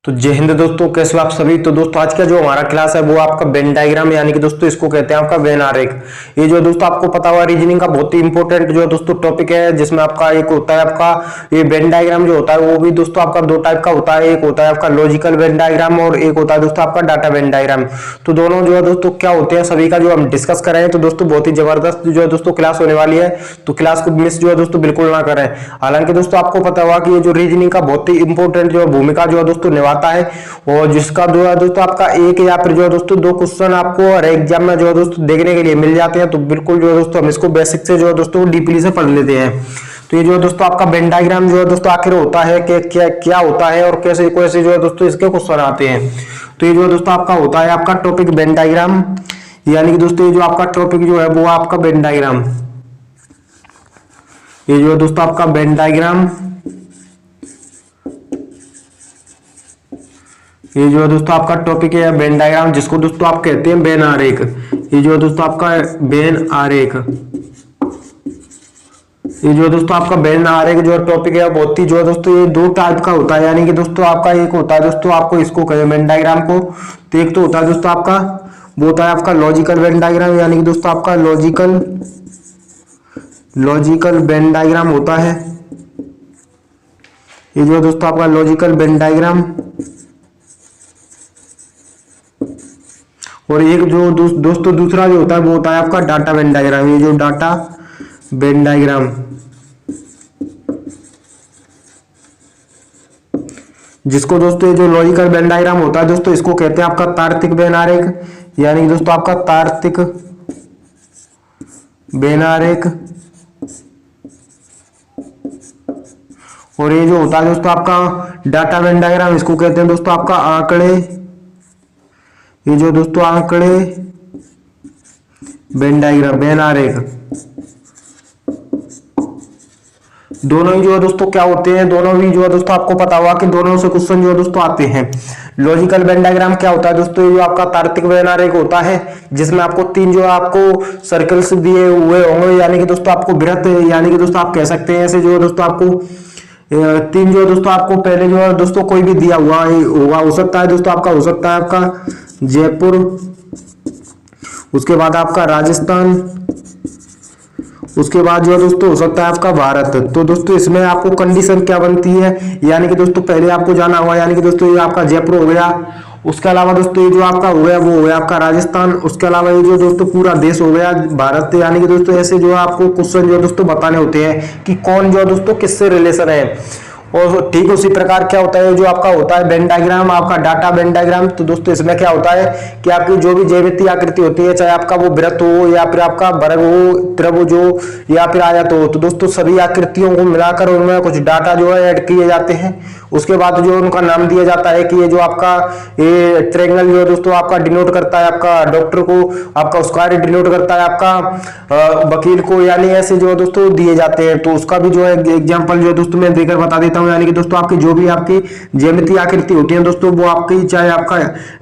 तो जय हिंद दोस्तों, कैसे हो आप सभी। तो दोस्तों आज का जो हमारा क्लास है वो आपका वेन डायग्राम यानी कि दोस्तों इसको कहते हैं आपका वेन आरेख। ये जो दोस्तों आपको पता हुआ रीजनिंग का बहुत ही इंपॉर्टेंट जो दोस्तों टॉपिक है, जिसमें आपका एक होता है आपका ये वेन डायग्राम जो होता है वो भी दोस्तों आपका दो टाइप का होता है। एक होता है आपका लॉजिकल वेन डायग्राम और एक होता है दोस्तों आपका डाटा वेन डायग्राम। तो दोनों जो है दोस्तों क्या होते हैं सभी का जो हम डिस्कस कर रहे हैं। तो दोस्तों बहुत ही जबरदस्त जो है दोस्तों क्लास होने वाली है, तो क्लास को मिस जो है दोस्तों बिल्कुल ना करें। हालांकि दोस्तों आपको पता होगा कि ये जो रीजनिंग का बहुत ही इंपॉर्टेंट जो भूमिका जो है दोस्तों निभाता है, और जिसका जो है दोस्तों आपका एक या फिर जो है दोस्तों दो क्वेश्चन आपको हर एग्जाम में जो है दोस्तों देखने के लिए मिल जाते हैं। तो बिल्कुल जो है दोस्तों हम इसको बेसिक से जो है दोस्तों डीपली से पढ़ लेते हैं। तो ये जो है दोस्तों आपका वेन डायग्राम जो है दोस्तों आखिर होता है कि क्या क्या होता है और कैसे कैसे जो है दोस्तों इसके क्वेश्चन आते हैं। तो ये जो है दोस्तों आपका होता है आपका टॉपिक वेन डायग्राम, यानी कि दोस्तों ये जो आपका टॉपिक जो है वो आपका वेन डायग्राम, ये जो है दोस्तों आपका वेन डायग्राम, ये जो है दोस्तों आपका टॉपिक है वेन डायग्राम, जिसको दोस्तों आप कहते हैं वेन आरेख। ये जो है दोस्तों आपका वेन आरेख, ये जो है दोस्तों आपका वेन आरेख जो टॉपिक है बहुत ही जो है दोस्तों ये दो टाइप का होता है। यानी कि दोस्तों आपका एक होता है दोस्तों आपको इसको कहें वेन डायग्राम को, तो एक तो होता है दोस्तों आपका वो होता है आपका लॉजिकल वेन डायग्राम, यानी कि दोस्तों आपका लॉजिकल वेन डायग्राम होता है। ये जो है दोस्तों आपका लॉजिकल वेन डायग्राम, और एक जो दोस्तों दूसरा जो होता है वो होता है आपका डाटा वेन डायग्राम। ये जो डाटा वेन डायग्राम, जिसको दोस्तों ये जो लॉजिकल वेन डायग्राम होता है दोस्तों इसको कहते हैं आपका तार्किक वेन आरेख, यानी कि दोस्तों आपका तार्किक वेन आरेख। और ये जो होता है दोस्तों आपका डाटा वेन डायग्राम इसको कहते हैं दोस्तों आपका आंकड़े, ये जो दोस्तों आंकड़े वेन डायग्राम वेन आरेख। दोनों ही जो है दोस्तों क्या होते हैं, दोनों भी जो है दोस्तों आपको पता होगा कि दोनों से क्वेश्चन जो है दोस्तों आते हैं। लॉजिकल वेन डायग्राम क्या होता है दोस्तों, ये जो आपका तार्किक वेन आरेख होता है जिसमें आपको तीन जो है आपको सर्कल्स दिए हुए होंगे, यानी कि दोस्तों आपको वृत्त, यानी कि दोस्तों आप कह सकते हैं ऐसे जो है दोस्तों आपको तीन जो है दोस्तों आपको पहले जो है दोस्तों कोई भी दिया हुआ होगा, हो सकता है दोस्तों आपका हो सकता है आपका जयपुर, उसके बाद आपका राजस्थान, उसके बाद जो है दोस्तों हो सकता है आपका भारत। तो दोस्तों इसमें आपको कंडीशन क्या बनती है, यानी कि दोस्तों पहले आपको जाना होगा, यानी कि दोस्तों ये आपका जयपुर हो गया, उसके अलावा दोस्तों ये जो आपका हो गया वो हो गया आपका राजस्थान, उसके अलावा ये जो दोस्तों पूरा देश हो गया भारत। यानी कि दोस्तों ऐसे जो आपको क्वेश्चन जो दोस्तों बताने होते हैं कि कौन जो है दोस्तों किससे रिलेशन है। और ठीक उसी प्रकार क्या होता है जो आपका होता है वेन डायग्राम, आपका डाटा वेन डायग्राम। तो दोस्तों इसमें क्या होता है कि आपकी जो भी ज्यामितीय आकृति होती है, चाहे आपका वो वृत्त हो या फिर आपका वर्ग हो, त्रिभुज हो या फिर आयत हो, तो दोस्तों सभी आकृतियों को मिलाकर उनमें कुछ डाटा जो है ऐड किए जाते हैं। उसके बाद जो उनका नाम दिया जाता है कि ये जो आपका ये ट्रायंगल जो है दोस्तों आपका डिनोट करता है आपका डॉक्टर को, आपका स्क्वायर डिनोट करता है आपका वकील को, यानी ऐसे जो है दोस्तों दिए जाते हैं। तो उसका भी जो है एग्जांपल जो है दोस्तों मैं देकर बता देता हूं। यानी कि दोस्तों आपकी जो भी आपकी ज्यामितीय आकृति होती है दोस्तों वो आपकी चाहे आपका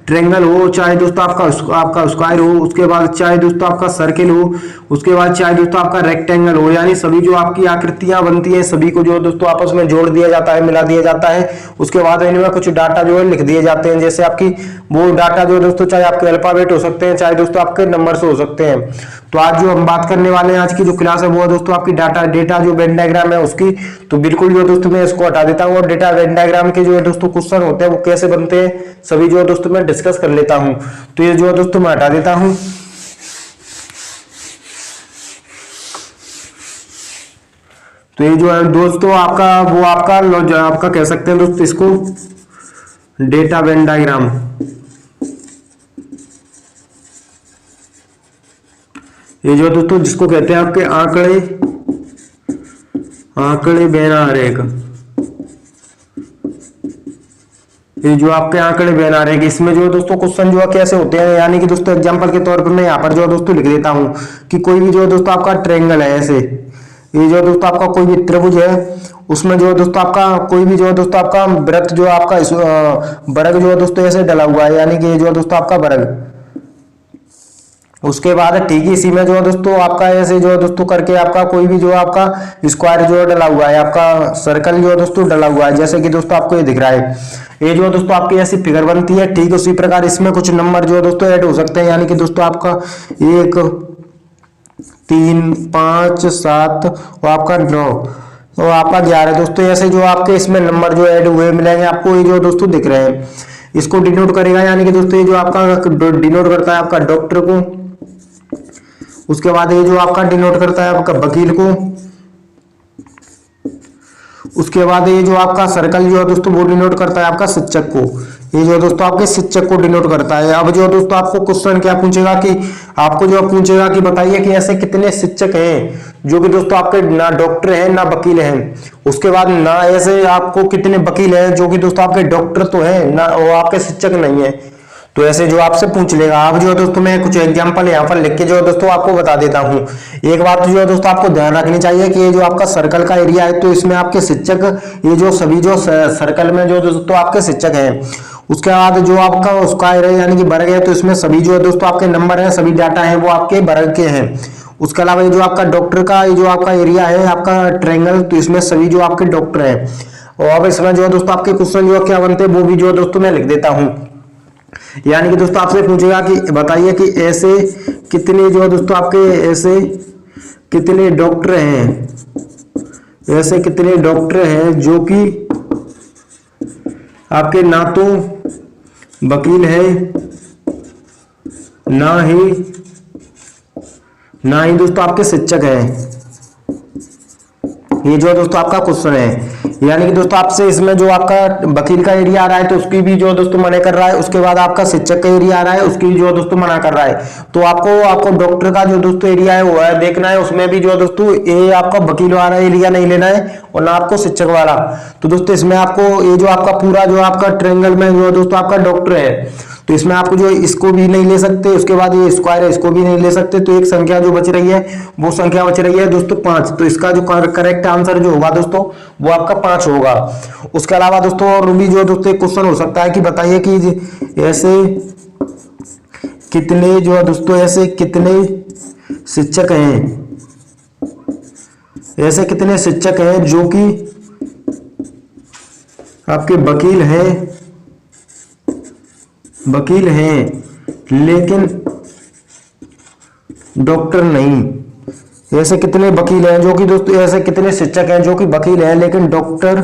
ट्रायंगल हो, चाहे दोस्तों आपका स्क्वायर हो, उसके बाद चाहे दोस्तों आपका सर्किल हो, उसके बाद चाहे दोस्तों आपका रेक्टेंगल हो, यानी सभी जो आपकी आकृतियां बनती हैं सभी को जो दोस्तों आपस में जोड़ दिया जाता है, मिला दिया जाता है। उसके बाद इनमें कुछ डाटा जो है लिख दिए जाते हैं, जैसे आपकी वो डाटा जो दोस्तों चाहे आपके अल्फाबेट हो सकते हैं, चाहे दोस्तों आपके नंबर्स हो सकते हैं। तो आज जो हम बात करने वाले हैं, आज की जो क्लास है वो है दोस्तों आपकी डेटा जो वेन डायग्राम है उसकी। तो बिल्कुल जो दोस्तों मैं इसको हटा देता हूँ और डेटा वेन डायग्राम के जो है दोस्तों क्वेश्चन होते हैं वो कैसे बनते हैं सभी जो है दोस्तों मैं डिस्कस कर लेता हूँ। तो ये जो है दोस्तों मैं हटा देता हूँ। तो ये जो है दोस्तों आपका वो आपका कह सकते हैं दोस्तों इसको डेटा वेन डायग्राम। ये जो दोस्तों जिसको कहते हैं आपके आंकड़े वेन आरेख, ये जो आपके आंकड़े वेन आरेख, इसमें जो दोस्तों क्वेश्चन जो है कैसे होते हैं, यानी कि दोस्तों एग्जांपल के तौर पर मैं यहाँ पर जो दोस्तों लिख देता हूं कि कोई भी जो दोस्तों आपका ट्रायंगल है ऐसे, ये जो दोस्तों आपका कोई भी त्रिभुज है उसमें जो दोस्तों आपका कोई भी जो दोस्तों आपका वृत्त जो आपका वर्ग जो दोस्तों ऐसे डला हुआ है, यानी कि ये जो दोस्तों आपका वर्ग, उसके बाद ठीक है, इसी में जो है दोस्तों आपका ऐसे जो है दोस्तों करके आपका कोई भी जो है आपका स्क्वायर जो है डला हुआ है, आपका सर्कल जो है दोस्तों डला हुआ है, जैसे कि दोस्तों आपको ये दिख रहा है, ये जो है दोस्तों आपकी ऐसी फिगर बनती है। ठीक है, उसी प्रकार इसमें कुछ नंबर जो है दोस्तों ऐड हो सकते हैं, यानी कि दोस्तों आपका 1 3 5 7 और आपका 9 और आपका 11 दोस्तों, ऐसे जो आपके इसमें नंबर जो ऐड हुए मिलेंगे आपको, ये जो दोस्तों दिख रहे हैं, इसको डिनोट करेगा, यानी कि दोस्तों ये जो आपका डिनोट करता है आपका डॉक्टर को, उसके बाद ये जो आपका डिनोट करता है आपका वकील को, उसके बाद ये जो आपका सर्कल जो है दोस्तों वो डिनोट करता है आपका शिक्षक को, ये जो दोस्तों आपके शिक्षक को डिनोट करता है। अब जो दोस्तों आपको क्वेश्चन क्या पूछेगा कि आपको जो पूछेगा कि बताइए कि ऐसे कितने शिक्षक हैं जो कि दोस्तों आपके ना डॉक्टर हैं ना वकील हैं, उसके बाद ना ऐसे आपको कितने वकील हैं जो कि दोस्तों आपके डॉक्टर तो हैं ना वो आपके शिक्षक नहीं है, तो ऐसे जो आपसे पूछ लेगा। आप जो है दोस्तों मैं कुछ एग्जांपल यहाँ पर लिख के जो है दोस्तों आपको बता देता हूँ। एक बात जो है दोस्तों आपको ध्यान रखनी चाहिए कि ये जो आपका सर्कल का एरिया है तो इसमें आपके शिक्षक, ये जो सभी जो सर्कल में जो दोस्तों आपके शिक्षक हैं, उसके बाद जो आपका उसका एरिया यानी कि वर्ग है तो इसमें सभी जो है दोस्तों आपके नंबर है, सभी डाटा है वो आपके वर्ग के हैं। उसके अलावा ये जो आपका डॉक्टर का ये जो आपका एरिया है आपका ट्रायंगल, तो इसमें सभी जो आपके डॉक्टर हैं। और अब इसमें जो है दोस्तों आपके क्वेश्चन जो क्या बनते हैं वो भी जो है दोस्तों मैं लिख देता हूँ। यानी कि दोस्तों आपसे पूछेगा कि बताइए कि ऐसे कितने जो है दोस्तों आपके ऐसे कितने डॉक्टर हैं, ऐसे कितने डॉक्टर हैं जो कि आपके ना तो वकील है ना ही दोस्तों आपके शिक्षक हैं। ये जो दोस्तों आपका क्वेश्चन है, यानी कि दोस्तों आपसे इसमें जो आपका वकील का एरिया आ रहा है तो उसकी भी जो दोस्तों मना कर रहा है, उसके बाद आपका शिक्षक का एरिया आ रहा है उसकी जो दोस्तों मना कर रहा है, तो आपको डॉक्टर का जो दोस्तों एरिया है वो है देखना है, उसमें भी जो दोस्तों ये आपका वकील वाला एरिया नहीं लेना है और ना आपको शिक्षक वाला। तो दोस्तों इसमें आपको ये जो आपका पूरा जो आपका ट्रायंगल में जो दोस्तों आपका डॉक्टर है तो इसमें आपको जो इसको भी नहीं ले सकते, उसके बाद ये स्क्वायर है इसको भी नहीं ले सकते, तो एक संख्या जो बच रही है वो संख्या बच रही है दोस्तों 5, तो इसका जो करेक्ट आंसर जो होगा दोस्तों वो आपका 5 होगा। उसके अलावा दोस्तों और भी जो दोस्तों एक क्वेश्चन हो सकता है कि बताइए कि ऐसे कितने जो है दोस्तों ऐसे कितने शिक्षक हैं, ऐसे कितने शिक्षक हैं जो कि आपके वकील हैं लेकिन डॉक्टर नहीं। ऐसे कितने वकील हैं जो कि दोस्तों ऐसे कितने शिक्षक हैं जो कि वकील हैं लेकिन डॉक्टर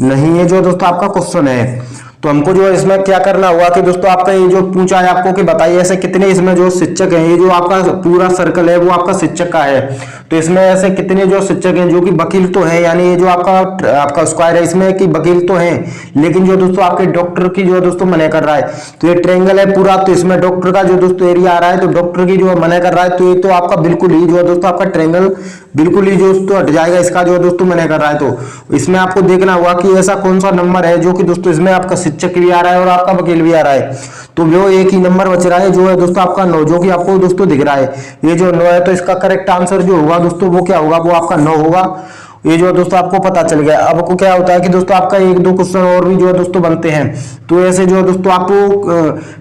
नहीं है, जो दोस्तों आपका क्वेश्चन है। तो हमको जो इसमें क्या करना हुआ कि दोस्तों आपका ये जो पूछा है आपको कि बताइए ऐसे कितने इसमें जो शिक्षक हैं, ये जो आपका पूरा सर्कल है वो आपका शिक्षक का है, तो इसमें ऐसे कितने जो शिक्षक हैं जो कि वकील तो है, यानी ये जो आपका स्क्वायर है इसमें कि वकील तो है लेकिन जो दोस्तों आपके डॉक्टर की जो दोस्तों मना कर रहा है, तो ये ट्रायंगल है पूरा, तो इसमें डॉक्टर का जो दोस्तों एरिया आ रहा है तो डॉक्टर की जो मना कर रहा है, तो ये तो आपका बिल्कुल ही जो दोस्तों आपका ट्रायंगल बिल्कुल ही जो दोस्तों हट जाएगा, इसका जो दोस्तों मना कर रहा है। तो इसमें आपको देखना हुआ कि ऐसा कौन सा नंबर है जो कि दोस्तों इसमें आपका शिक्षक भी आ रहा है और आपका वकील भी आ रहा है, तो वो एक ही नंबर बच रहा है जो है दोस्तों आपका 9, जो कि आपको दोस्तों दिख रहा है ये जो 9 है, तो इसका करेक्ट आंसर जो होगा दोस्तों वो क्या होगा, वो आपका 9 होगा। ये जो दोस्तों आपको पता चल गया। अब आपको क्या होता है कि दोस्तों आपका 1-2 क्वेश्चन और भी जो है दोस्तों बनते हैं, तो ऐसे जो है दोस्तों आपको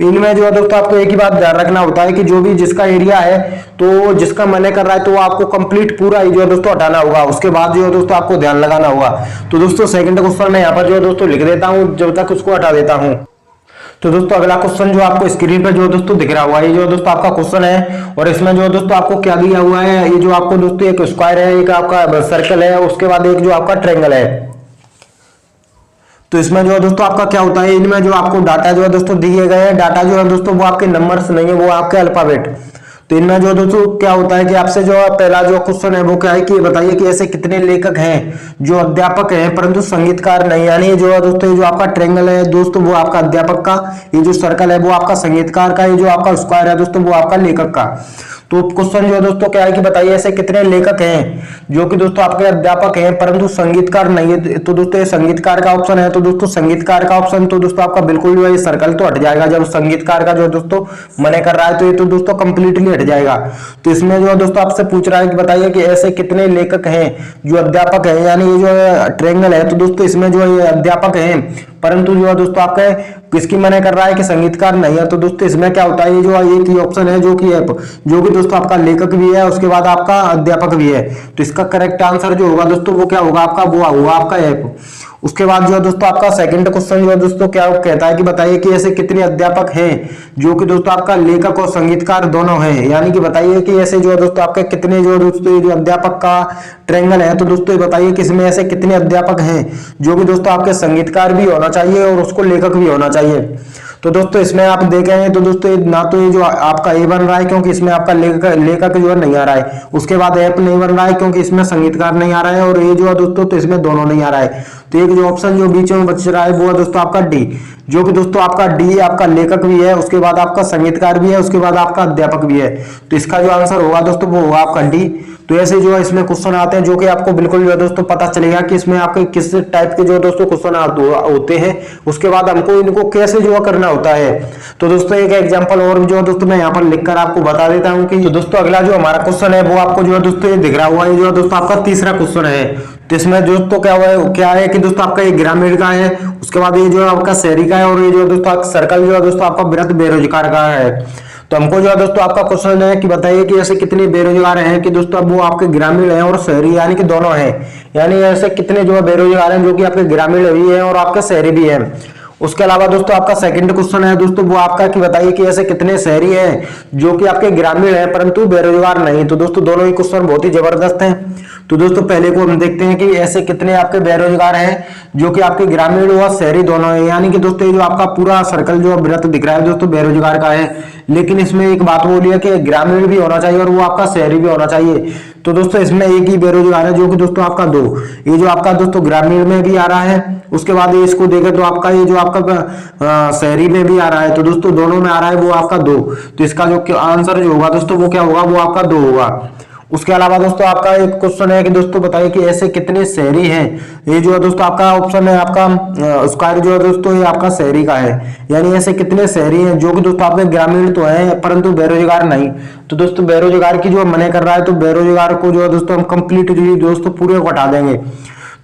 इनमें जो है दोस्तों आपको एक ही बात ध्यान रखना होता है कि जो भी जिसका एरिया है तो जिसका मना कर रहा है तो वो आपको कंप्लीट पूरा ही जो है दोस्तों हटाना होगा, उसके बाद जो है दोस्तों आपको ध्यान लगाना होगा। तो दोस्तों सेकंड क्वेश्चन मैं यहाँ पर जो है दोस्तों लिख देता हूँ जब तक उसको हटा देता हूँ। तो दोस्तों अगला क्वेश्चन जो आपको स्क्रीन पर जो दोस्तों दिख रहा हुआ है, ये जो दोस्तों आपका क्वेश्चन है और इसमें जो दोस्तों आपको क्या दिया हुआ है, ये जो आपको दोस्तों एक स्क्वायर है, एक आपका सर्कल है, उसके बाद एक जो आपका ट्रायंगल है। तो इसमें जो है दोस्तों आपका क्या होता है, इनमें जो आपको डाटा जो है दोस्तों दिए गए हैं, डाटा जो है दोस्तों वो आपके नंबर्स नहीं है, वो आपके अल्फाबेट। तो इनमें जो दोस्तों क्या होता है कि आपसे जो पहला जो क्वेश्चन है वो क्या है कि बताइए कि ऐसे कितने लेखक हैं जो अध्यापक हैं परंतु संगीतकार नहीं, यानी जो है दोस्तों ये जो आपका ट्रायंगल है दोस्तों वो आपका अध्यापक का, ये जो सर्कल है वो आपका संगीतकार का, ये जो आपका स्क्वायर है दोस्तों वो आपका लेखक का। तो क्वेश्चन जो है दोस्तों क्या है कि बताइए ऐसे कितने लेखक हैं जो कि दोस्तों आपके अध्यापक हैं परंतु संगीतकार नहीं है, तो दोस्तों ये संगीतकार का ऑप्शन है, तो दोस्तों संगीतकार का ऑप्शन तो दोस्तों आपका बिल्कुल जो है ये सर्कल तो हट जाएगा, जब संगीतकार का जो है दोस्तों मना कर रहा है तो ये तो दोस्तों कंप्लीटली हट जाएगा। तो इसमें जो है दोस्तों आपसे पूछ रहा है कि बताइए कि ऐसे कितने लेखक हैं जो अध्यापक हैं, यानी ये जो ट्रायंगल है तो दोस्तों इसमें जो है अध्यापक हैं परंतु जो है दोस्तों आपका किसकी मना कर रहा है कि संगीतकार नहीं है। तो दोस्तों इसमें क्या होता है, ये जो एक ही ऑप्शन है जो कि दोस्तों आपका लेखक भी है, उसके बाद आपका अध्यापक भी है। तो इसका करेक्ट आंसर जो होगा दोस्तों वो क्या होगा आपका, वो होगा आपका ऐप। उसके बाद जो है दोस्तों आपका सेकंड क्वेश्चन जो है दोस्तों क्या कहता है कि बताइए कि ऐसे कितने अध्यापक हैं जो कि दोस्तों आपका लेखक और संगीतकार दोनों हैं। यानी कि बताइए कि ऐसे जो है दोस्तों आपके कितने जो है दोस्तों ये जो अध्यापक का ट्रायंगल है, तो दोस्तों ये बताइए कि इसमें ऐसे कितने अध्यापक हैं जो कि दोस्तों आपके संगीतकार भी होना चाहिए और उसको लेखक भी होना चाहिए। तो दोस्तों इसमें आप देख रहे हैं तो दोस्तों ना तो ये जो आपका ए बन रहा है क्योंकि इसमें आपका लेखक जो है नहीं आ रहा है, उसके बाद ऐप नहीं बन रहा है क्योंकि इसमें संगीतकार नहीं आ रहा है, और ये जो है दोस्तों तो इसमें दोनों नहीं आ रहा है। तो एक जो ऑप्शन जो बीच में बच रहा है वो है दोस्तों आपका डी, जो कि दोस्तों आपका डी आपका लेखक भी है, उसके बाद आपका संगीतकार भी है, उसके बाद आपका अध्यापक भी है। तो इसका जो आंसर होगा दोस्तों वो होगा आपका डी। तो ऐसे जो है इसमें क्वेश्चन आते हैं जो कि आपको बिल्कुल जो है दोस्तों पता चलेगा कि इसमें आपके किस टाइप के जो है दोस्तों क्वेश्चन होते हैं, उसके बाद हमको इनको कैसे जो करना होता है। तो दोस्तों एक एग्जांपल और जो है दोस्तों मैं यहाँ पर लिखकर आपको बता देता हूँ कि तो दोस्तों अगला जो हमारा क्वेश्चन है वो आपको जो है दोस्तों ये दिख रहा हुआ है, जो है दोस्तों आपका तीसरा क्वेश्चन है। तो इसमें दोस्तों क्या है कि दोस्तों आपका एक ग्रामीण का है, उसके बाद ये जो है आपका शहरी का है, और ये जो दोस्तों सर्कल जो है दोस्तों आपका वृद्ध बेरोजगार का है। तो हमको जो है दोस्तों आपका क्वेश्चन है कि बताइए कि ऐसे कितने बेरोजगार हैं कि दोस्तों अब वो आपके ग्रामीण हैं और शहरी यानी कि दोनों हैं। यानी ऐसे कितने जो है बेरोजगार हैं जो कि आपके ग्रामीण भी हैं और आपके शहरी भी हैं। उसके अलावा दोस्तों आपका सेकंड क्वेश्चन है दोस्तों वो आपका कि बताइए कि ऐसे कितने शहरी हैं जो कि आपके ग्रामीण हैं परंतु बेरोजगार नहीं। तो दोस्तों दोनों ही क्वेश्चन बहुत ही जबरदस्त हैं। तो दोस्तों पहले को हम देखते हैं कि ऐसे कितने आपके बेरोजगार हैं जो कि आपके ग्रामीण और शहरी दोनों है। यानी कि दोस्तों ये जो आपका पूरा सर्कल जो वृत्त दिख रहा है दोस्तों बेरोजगार का है, लेकिन इसमें एक बात बोली है कि ग्रामीण भी होना चाहिए और वो आपका शहरी भी होना चाहिए। तो दोस्तों इसमें एक ही बेरोजगार है जो कि दोस्तों आपका दो, ये जो आपका दोस्तों ग्रामीण में भी आ रहा है, उसके बाद ये इसको देखें तो आपका ये जो आपका शहरी में भी आ रहा है, तो दोस्तों दोनों में आ रहा है वो आपका दो। तो इसका जो आंसर जो होगा दोस्तों वो क्या होगा, वो आपका दो होगा। उसके अलावा दोस्तों आपका एक क्वेश्चन है कि दोस्तों बताइए कि ऐसे कितने शहरी हैं। ये जो है दोस्तों आपका ऑप्शन है आपका स्क्वायर जो है दोस्तों ये आपका शहरी का है। यानी ऐसे कितने शहरी हैं जो कि दोस्तों आपके ग्रामीण तो हैं परंतु बेरोजगार नहीं। तो दोस्तों बेरोजगार की जो मना कर रहा है तो बेरोजगार को जो है दोस्तों हम कंप्लीटली दोस्तों पूरे को हटा देंगे।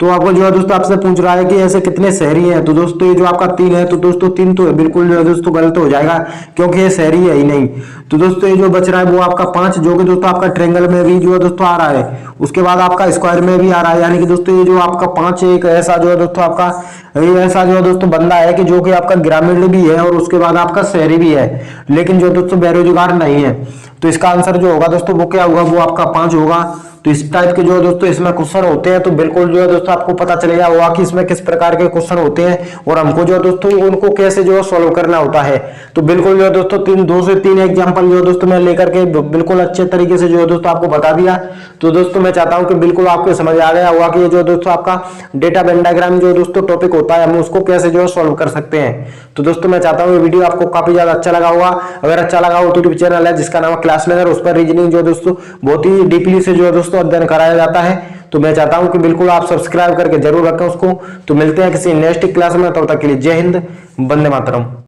तो आपको जो है दोस्तों आपसे पूछ रहा है कि ऐसे कितने शहरी हैं, तो दोस्तों ये जो आपका तीन है, तो दोस्तों तीन तो बिल्कुल जो है दोस्तों गलत हो जाएगा क्योंकि ये शहरी है ही नहीं। तो दोस्तों ये जो बच रहा है वो आपका पांच, जो कि दोस्तों आपका ट्रायंगल में भी जो है दोस्तों आ रहा है, उसके बाद आपका स्क्वायर में भी आ रहा है। यानी कि दोस्तों ये जो आपका पांच एक ऐसा जो है दोस्तों आपका ये ऐसा जो है दोस्तों बंदा है कि जो कि आपका ग्रामीण भी है और उसके बाद आपका शहरी भी है, लेकिन जो दोस्तों बेरोजगार नहीं है। तो इसका आंसर जो होगा दोस्तों वो क्या होगा, वो आपका पांच होगा। तो इस टाइप के जो है दोस्तों इसमें क्वेश्चन होते हैं तो बिल्कुल जो है दोस्तों आपको पता चलेगा हुआ कि इसमें किस प्रकार के क्वेश्चन होते हैं और हमको जो है दोस्तों उनको कैसे जो है सॉल्व करना होता है। तो बिल्कुल जो है दोस्तों दो से तीन एग्जांपल जो है दोस्तों मैं लेकर के बिल्कुल अच्छे तरीके से जो है दोस्तों आपको बता दिया। तो दोस्तों मैं चाहता हूं कि बिल्कुल आपको समझ आ गया होगा कि जो दोस्तों आपका डेटा वेन डायग्राम जो दोस्तों टॉपिक होता है हम उसको कैसे जो है सॉल्व कर सकते हैं। तो दोस्तों मैं चाहता हूँ ये वीडियो आपको काफी ज्यादा अच्छा लगा होगा। अगर अच्छा लगा हो तो यूट्यूब चैनल है जिसका नाम है क्लास लर्नर, उस पर रीजनिंग जो दोस्तों बहुत ही डीपली से जो है दोस्तों अध्ययन कराया जाता है। तो मैं चाहता हूं कि बिल्कुल आप सब्सक्राइब करके जरूर रखें उसको। तो मिलते हैं किसी नेक्स्ट क्लास में, तब तक के लिए जय हिंद, वंदे मातरम।